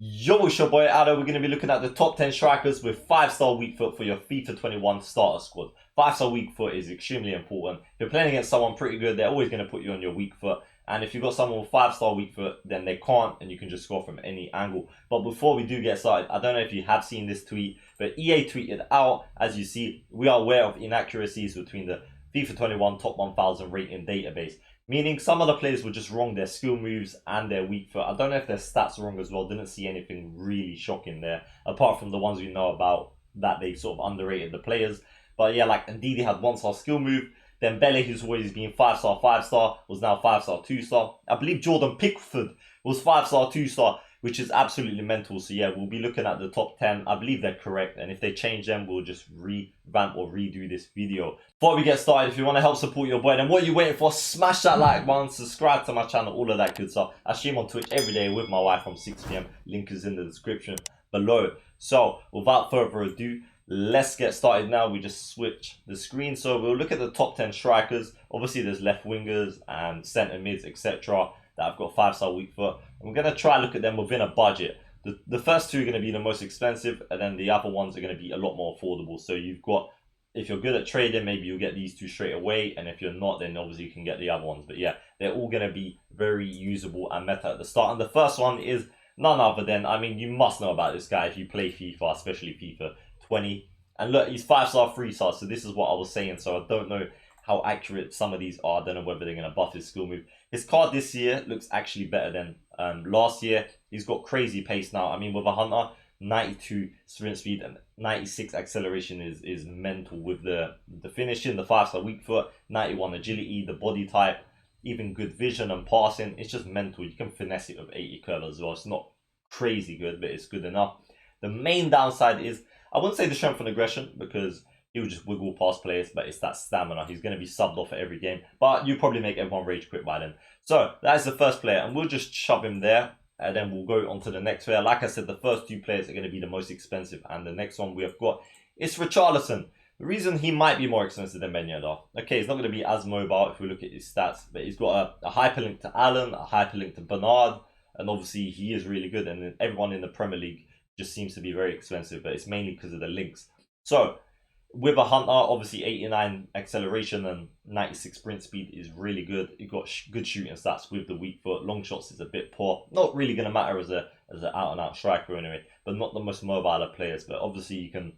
Yo, it's your boy Ado. We're going to be looking at the top 10 strikers with 5-star weak foot for your FIFA 21 starter squad. 5-star weak foot is extremely important. If you're playing against someone pretty good, they're always going to put you on your weak foot. And if you've got someone with 5-star weak foot, then they can't, and you can just score from any angle. But before we do get started, I don't know if you have seen this tweet, but EA tweeted out, as you see, we are aware of inaccuracies between the FIFA 21 top 1000 rating database. Meaning some of the players were just wrong, their skill moves and their weak foot. I don't know if their stats are wrong as well. Didn't see anything really shocking there, apart from the ones we know about that they sort of underrated the players. But yeah, like Ndidi had 1-star skill move. Then Bele, who's always been 5-star, 5-star, was now 5-star, 2-star. I believe Jordan Pickford was 5-star, 2-star, which is absolutely mental. So yeah, we'll be looking at the top 10. I believe they're correct. And if they change them, we'll just revamp or redo this video. Before we get started, if you want to help support your boy, then what are you waiting for? Smash that like button, subscribe to my channel, all of that good stuff. I stream on Twitch every day with my wife from 6 p.m. Link is in the description below. So without further ado, let's get started now. We just switch the screen. So we'll look at the top 10 strikers. Obviously there's left wingers and centre mids, etc. that have got 5-star weak foot. And we're going to try and look at them within a budget. The first two are going to be the most expensive, and then the other ones are going to be a lot more affordable. So you've got, if you're good at trading, maybe you'll get these two straight away. And if you're not, then obviously you can get the other ones. But yeah, they're all going to be very usable and meta at the start. And the first one is none other than, I mean, you must know about this guy if you play FIFA, especially FIFA 20. And look, he's 5-star, 3-star. So this is what I was saying. So I don't know how accurate some of these are. I don't know whether they're going to buff his skill move. His card this year looks actually better than last year. He's got crazy pace now. I mean, with a Hunter, 92 sprint speed and 96 acceleration is mental. With the finishing, the 5-star weak foot, 91 agility, the body type, even good vision and passing. It's just mental. You can finesse it with 80 curve as well. It's not crazy good, but it's good enough. The main downside is, I wouldn't say the strength and aggression, because he'll just wiggle past players, but it's that stamina. He's going to be subbed off at every game, but you probably make everyone rage quit by then. So that is the first player, and we'll just shove him there, and then we'll go on to the next player. Like I said, the first two players are going to be the most expensive, and the next one we have got is Richarlison. The reason he might be more expensive than Ben Yedder, okay, he's not going to be as mobile if we look at his stats, but he's got a hyperlink to Allen, a hyperlink to Bernard, and obviously he is really good, and everyone in the Premier League just seems to be very expensive, but it's mainly because of the links. So with a Hunter, obviously 89 acceleration and 96 sprint speed is really good. You've got good shooting stats with the weak foot. Long shots is a bit poor. Not really going to matter as an out-and-out striker anyway, but not the most mobile of players. But obviously you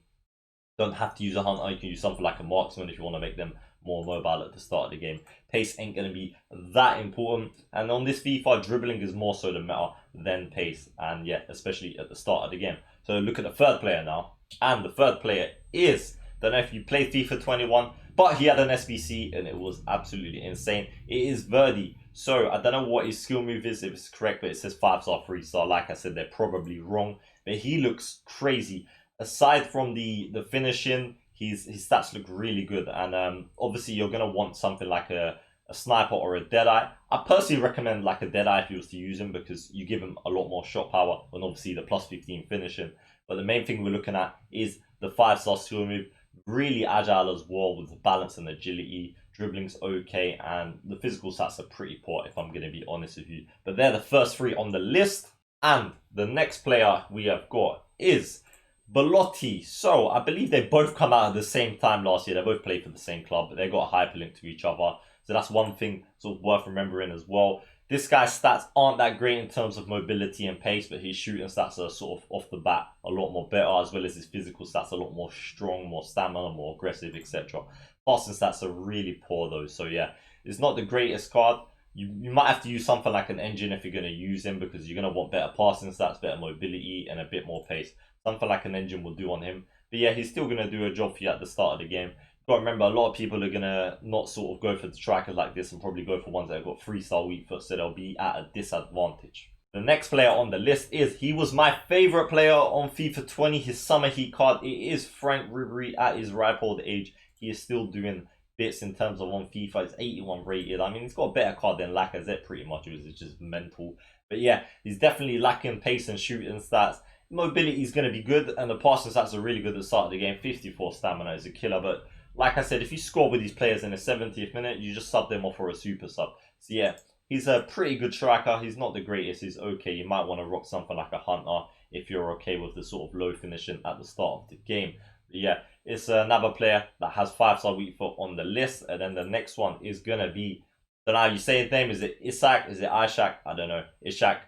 don't have to use a Hunter. You can use something like a marksman if you want to make them more mobile at the start of the game. Pace ain't going to be that important. And on this FIFA, dribbling is more so the meta than pace. And yeah, especially at the start of the game. So look at the third player now. And the third player is, don't know if you played FIFA 21, but he had an SBC and it was absolutely insane. It is Verdi. So I don't know what his skill move is, if it's correct, but it says 5-star, 3-star. Like I said, they're probably wrong. But he looks crazy. Aside from the finishing, his stats look really good. And obviously you're going to want something like a sniper or a deadeye. I personally recommend like a deadeye if you was to use him, because you give him a lot more shot power and obviously the plus 15 finishing. But the main thing we're looking at is the 5-star skill move. Really agile as well with balance and agility. Dribbling's okay, and the physical stats are pretty poor if I'm going to be honest with you. But they're the first three on the list. And the next player we have got is Belotti. So I believe they both come out at the same time last year. They both played for the same club, but they got a hyperlink to each other. So that's one thing sort of worth remembering as well. This guy's stats aren't that great in terms of mobility and pace, but his shooting stats are sort of off the bat a lot more better, as well as his physical stats a lot more strong, more stamina, more aggressive, etc. Passing stats are really poor though, so yeah, it's not the greatest card. You might have to use something like an engine if you're going to use him, because you're going to want better passing stats, better mobility, and a bit more pace. Something like an engine will do on him. But yeah, he's still going to do a job for you at the start of the game. But remember, a lot of people are going to not sort of go for the strikers like this and probably go for ones that have got 3-star weak foot, so they'll be at a disadvantage. The next player on the list he was my favorite player on FIFA 20, his summer heat card. It is Frank Ribery at his ripe old age. He is still doing bits in terms of on FIFA. It's 81 rated. I mean, he's got a better card than Lacazette pretty much. It was just mental. But yeah, he's definitely lacking pace and shooting stats. Mobility is going to be good, and the passing stats are really good at the start of the game. 54 stamina is a killer, but like I said, if you score with these players in the 70th minute, you just sub them off for a super sub. So yeah, He's a pretty good striker. He's not the greatest. He's okay. You might want to rock something like a Hunter if you're okay with the sort of low finishing at the start of the game. But yeah, it's another player that has 5-star weak foot on the list. And then the next one is going to be, I don't know how you say his name. Is it Isak? Is it Ishak? I don't know. Isak.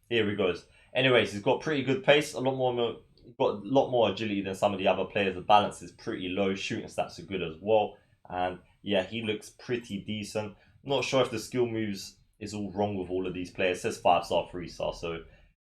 Here he goes. Anyways, he's got pretty good pace. Got a lot more agility than some of the other players. The balance is pretty low. Shooting stats are good as well. And yeah, he looks pretty decent. Not sure if the skill moves is all wrong with all of these players. It says 5-star, 3-star, so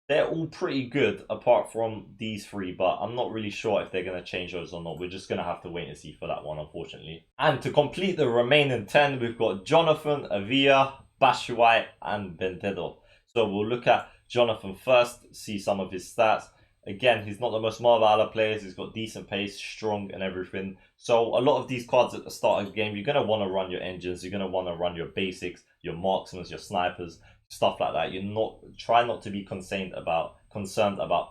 they're all pretty good apart from these three, but I'm not really sure if they're going to change those or not. We're just going to have to wait and see for that one, unfortunately. And to complete the remaining 10, we've got Jonathan, Avia, Bashuai, and Bendedo. So we'll look at Jonathan first, see some of his stats. Again, he's not the most mobile of players. He's got decent pace, strong and everything. So a lot of these cards at the start of the game, you're going to want to run your engines. You're going to want to run your basics, your marksmen, your snipers, stuff like that. Try not to be concerned about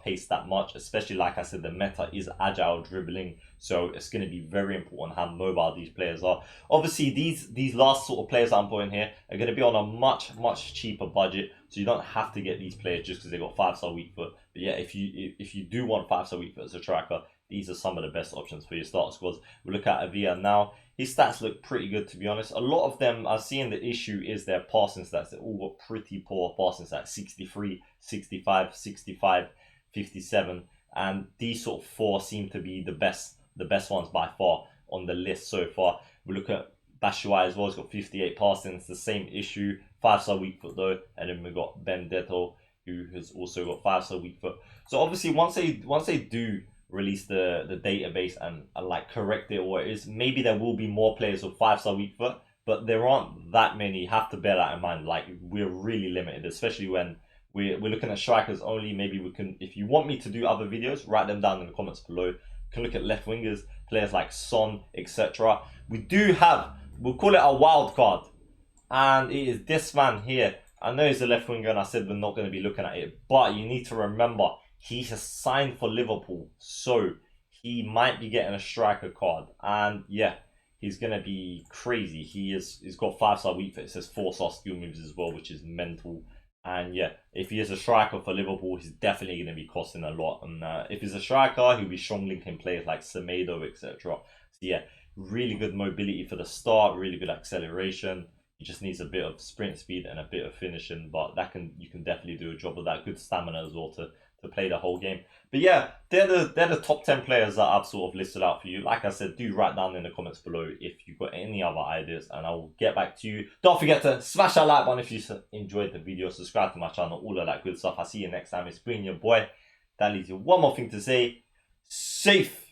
pace that much, especially like I said, the meta is agile dribbling, so it's going to be very important how mobile these players are. Obviously, these last sort of players I'm putting here are going to be on a much cheaper budget, so you don't have to get these players just because they got 5-star weak foot. But yeah, if you do want 5-star weak foot as a tracker, these are some of the best options for your starter squads. We look at Avia now. His stats look pretty good, to be honest. A lot of them are seeing the issue is their passing stats. They all got pretty poor passing stats. 63, 65, 65, 57. And these sort of four seem to be the best ones by far on the list so far. We look at Bashuai as well. He's got 58 passing. It's the same issue. 5-star weak foot though. And then we got Benedetto, who has also got 5-star weak foot. So obviously once they do release the database and like correct it or what it is, maybe there will be more players with 5-star weak foot, but there aren't that many. You have to bear that in mind. Like, we're really limited, especially when we're looking at strikers only. Maybe we can, if you want me to do other videos, write them down in the comments below. You can look at left wingers, players like Son, etc. We do have, we'll call it a wild card, and it is this man here. I know he's a left winger and I said we're not going to be looking at it, but you need to remember he has signed for Liverpool, so he might be getting a striker card. And yeah, he's going to be crazy. He's got 5-star weak foot. It says 4-star skill moves as well, which is mental. And yeah, if he is a striker for Liverpool, he's definitely going to be costing a lot. And if he's a striker, he'll be strong linking players like Semedo, etc. So yeah, really good mobility for the start, really good acceleration. He just needs a bit of sprint speed and a bit of finishing, but you can definitely do a job of that. Good stamina as well to play the whole game. But yeah, they're the top 10 players that I've sort of listed out for you. Like I said, do write down in the comments below if you've got any other ideas and I will get back to you. Don't forget to smash that like button if you enjoyed the video, subscribe to my channel, all of that good stuff. I'll see you next time. It's been your boy. That leaves you one more thing to say. Safe.